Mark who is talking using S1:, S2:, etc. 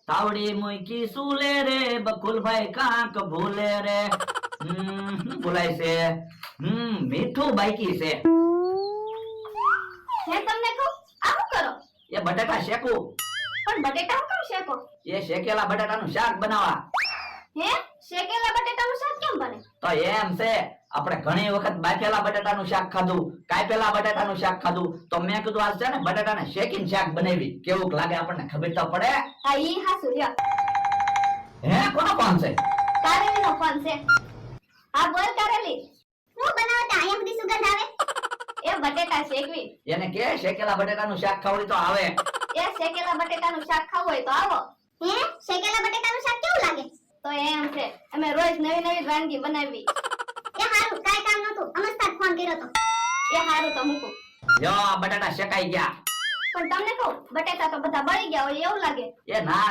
S1: તાવડી મૂકી સુલે રે બકુલભાઈ કાંક ભૂલે રે. ભૂલાય છે. મીઠું બાકી છે.
S2: હે તમને કહું આવું કરો.
S1: એ બટાટા શેકું.
S2: પણ બટેટા હું કેમ શેકો?
S1: એ શેકેલા બટાટાનું શાક બનાવવા.
S2: હે શેકેલા બટેટાનું શાક કેમ બને?
S1: તો એમ છે, આપણે ઘણી વખત બાફેલા બટાટાનું શાક ખાધું, કાપેલા બટાટાનું શાક ખાધું, તો મેં કીધું આજ છે ને બટાટાને શેકીને શાક બનાવી, કેવું લાગે આપણને ખબર તો પડે.
S2: હા ઈ હાસુ લ્યો.
S1: હે કોનો ફોન છે?
S2: કારેલીનો ફોન છે. હા બોલ કારેલી.
S3: હું બનાવતા અહીંયા બધી સુગંધ આવે.
S2: એ બટેટા શેકવી.
S1: એને કે શેકેલા બટાટાનું શાક ખાવું તો આવે.
S2: એ શેકેલા બટેટાનું શાક ખાવું હોય તો આવો.
S3: હે શેકેલા બટેટાનું શાક કેવું લાગે?
S2: તો એમ છે અમે રોજ નવી નવી વાનગી બનાવી.
S3: એ હારું કાઈ કામ નહોતું અમસ્તા ફોન કર્યો તો.
S2: એ હારું તો મૂકું.
S1: યો બટાટા શેકાઈ ગયા.
S2: પણ તમને કહું બટેટા તો બધા બળી ગયા હોય એવું લાગે.
S1: એ ના